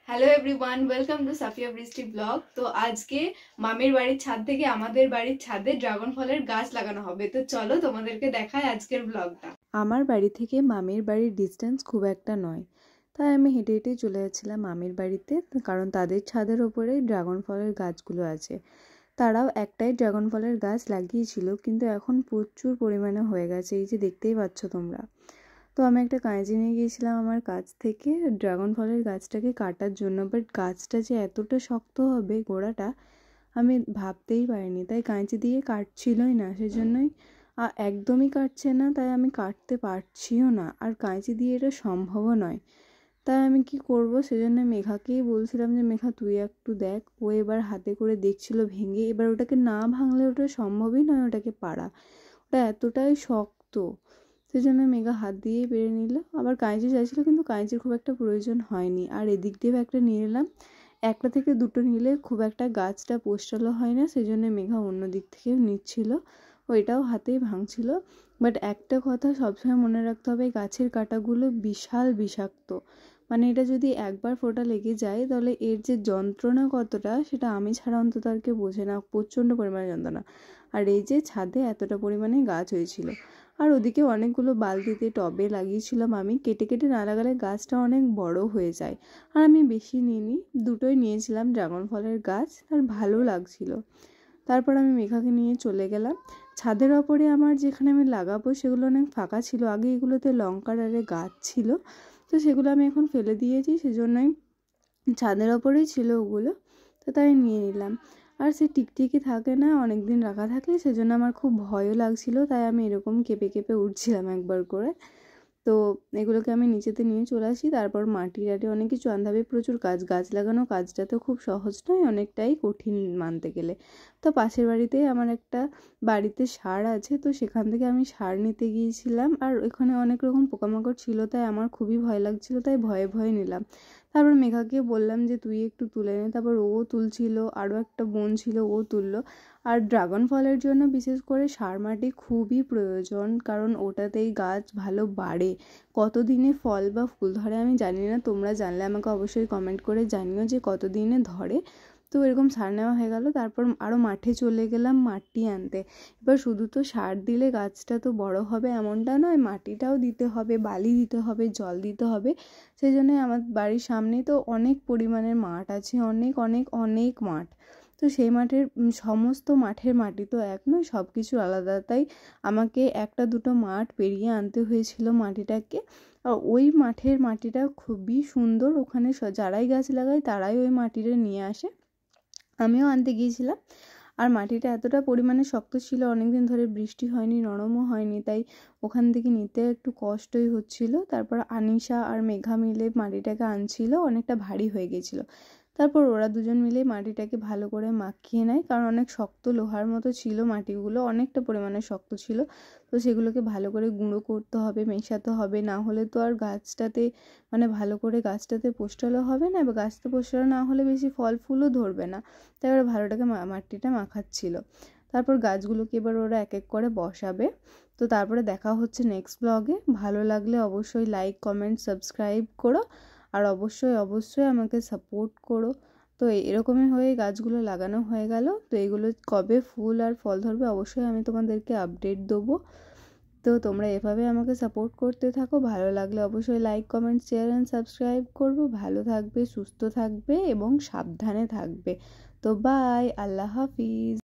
Hello everyone, welcome to Safia বৃষ্টি blog. তো আজকে মামির বাড়ির ছাদ থেকে আমাদের বাড়ির ছাদে ড্রাগন ফলের গাছ লাগানো হবে। তো চলো তোমাদেরকে দেখাই আজকের ব্লগটা। আমার বাড়ি থেকে মামির বাড়ির ডিস্টেন্স খুব একটা নয়, তাই আমি হেঁটে হেঁটেই চলে যাচ্ছিলাম মামির বাড়িতে, কারণ তাদের ছাদের ওপরে ড্রাগন ফলের গাছগুলো আছে। তারাও একটাই ড্রাগন ফলের গাছ লাগিয়েছিল, কিন্তু এখন প্রচুর পরিমাণে হয়ে গেছে, এই যে দেখতেই পাচ্ছ তোমরা। তো আমি একটা কাঁচি নিয়ে গিয়েছিলাম আমার কাছ থেকে ড্রাগন ফলের গাছটাকে কাটার জন্য, বাট গাছটা যে এতটা শক্ত হবে গোড়াটা আমি ভাবতেই পারিনি, তাই কাঁচি দিয়ে কাটছিলই না, সেজন্যই একদমই কাটছে না, তাই আমি কাটতে পারছিও না, আর কাঁচি দিয়ে এটা সম্ভবও নয়। তাই আমি কি করব, সেজন্য মেঘাকেই বলছিলাম যে মেঘা তুই একটু দেখ। ও এবার হাতে করে দেখছিল ভেঙে, এবার ওটাকে না ভাঙলে ওটা সম্ভবই নয় ওটাকে পারা, ওটা এতটাই শক্ত। সেজন্য মেঘা হাত দিয়েই পেরে নিল, আবার কাঁচি চাইছিল কিন্তু কাঁচির খুব একটা প্রয়োজন হয়নি। আর এদিক দিয়েও একটা নিয়ে নিলাম, একটা থেকে দুটো নিলে খুব একটা গাছটা পোস্টালো হয় না, সেজন্য মেঘা অন্য দিক থেকেও নিচ্ছিল, ওইটাও হাতেই ভাঙছিল। বাট একটা কথা সবসময় মনে রাখতে হবে, গাছের কাঁটাগুলো বিশাল বিষাক্ত, মানে এটা যদি একবার ফোঁটা লেগে যায় তাহলে এর যে যন্ত্রণা কতটা সেটা আমি ছাড়া অন্তত আর কেউ বোঝে না, প্রচণ্ড পরিমাণে যন্ত্রণা। আর এই যে ছাদে এতটা পরিমাণে গাছ হয়েছিল, আর ওদিকে অনেকগুলো বালতিতে টবে লাগিয়েছিলাম আমি, কেটে কেটে না লাগালে গাছটা অনেক বড় হয়ে যায়। আর আমি বেশি নিইনি, দুটোই নিয়েছিলাম ড্রাগন ফলের গাছ, আর ভালো লাগছিল। তারপর আমি মেঘাকে নিয়ে চলে গেলাম ছাদের ওপরে। আমার যেখানে আমি লাগাবো সেগুলো অনেক ফাঁকা ছিল, আগে এগুলোতে লঙ্কার আরে গাছ ছিল, তো সেগুলো আমি এখন ফেলে দিয়েছি, সেজন্যই ছাদের ওপরেই ছিল ওগুলো, তো তাই নিয়ে নিলাম। আর সে টিকটিকি থাকে না অনেক দিন রাখা থাকলে, সেজন্য আমার খুব ভয়ও লাগছিল, তাই আমি এরকম কেঁপে কেঁপে উঠছিলাম একবার করে। তো এগুলোকে আমি নিচেতে নিয়ে চলে আসি, তারপর মাটি টাটি অনেক কিছু আনতে হবে, প্রচুর গাছ লাগানো কাজটা তো খুব সহজ নয়, অনেকটাই কঠিন মানতে গেলে। তো পাশের বাড়িতেই আমার একটা বাড়িতে সার আছে, তো সেখান থেকে আমি সার নিতে গিয়েছিলাম, আর ওখানে অনেক রকম পোকামাকড় ছিল, তাই আমার খুবই ভয় লাগছিল, তাই ভয়ে ভয়ে নিলাম। তারপর মেঘাকে বললাম যে তুই একটু তুলে নে, তারপর ও তুলছিল, আরও একটা বোন ছিল ও তুললো। আর ড্রাগন ফলের জন্য বিশেষ করে সার মাটি খুবই প্রয়োজন, কারণ ওটাতেই গাছ ভালো বাড়ে। কতদিনে ফল বা ফুল ধরে আমি জানি না, তোমরা জানলে আমাকে অবশ্যই কমেন্ট করে জানিও যে কতদিনে ধরে। তো এরকম সার নেওয়া হয়ে গেল, তারপর আরও মাঠে চলে গেলাম মাটি আনতে। এবার শুধু তো সার দিলে গাছটা তো বড় হবে এমনটা নয়, মাটিটাও দিতে হবে, বালি দিতে হবে, জল দিতে হবে। সেই জন্যই আমার বাড়ির সামনেই তো অনেক পরিমাণের মাঠ আছে, অনেক অনেক অনেক মাঠ। তো সেই মাঠের সমস্ত মাঠের মাটি তো এক নয়, সব কিছু আলাদা, তাই আমাকে একটা দুটো মাঠ পেরিয়ে আনতে হয়েছিল মাটিটাকে। আর ওই মাঠের মাটিটা খুবই সুন্দর, ওখানে যারাই গাছ লাগায় তারাই ওই মাটিটা নিয়ে আসে, আমিও আনতে গিয়েছিলাম। আর মাটিটা এতটা পরিমাণে শক্ত ছিল, অনেকদিন ধরে বৃষ্টি হয়নি, নরমও হয়নি, তাই ওখান থেকে নিতে একটু কষ্টই হচ্ছিল। তারপর আনিশা আর মেঘা মিলে মাটিটাকে আনছিল, অনেকটা ভারী হয়ে গেছিলো। তারপর ওরা দুজন মিলে মাটিটাকে ভালো করে মাখিয়ে নেয়, কারণ অনেক শক্ত লোহার মতো ছিল মাটিগুলো, অনেকটা পরিমাণে শক্ত ছিল। তো সেগুলোকে ভালো করে গুঁড়ো করতে হবে, মেশাতে হবে, না হলে তো আর গাছটাতে মানে ভালো করে গাছটাতে পোস্টালো হবে না, বা গাছটা পোস্টালো না হলে বেশি ফল ফুলও ধরবে না। তাই ওরা ভালোটাকে মাটিটা মাখাচ্ছিল। তারপর গাছগুলোকে এবার ওরা এক এক করে বসাবে। তো তারপরে দেখা হচ্ছে নেক্সট ব্লগে। ভালো লাগলে অবশ্যই লাইক কমেন্ট সাবস্ক্রাইব করো, আর অবশ্যই অবশ্যই আমাকে সাপোর্ট করো। তো এরকমই হয়ে গাছগুলো লাগানো হয়ে গেল। তো এগুলো কবে ফুল আর ফল ধরবে অবশ্যই আমি তোমাদেরকে আপডেট দেবো। তো তোমরা এভাবে আমাকে সাপোর্ট করতে থাকো, ভালো লাগলে অবশ্যই like comment share and subscribe করবো। ভালো থাকবে, সুস্থ থাকবে এবং সাবধানে থাকবে। তো বাই, আল্লাহ হাফিজ।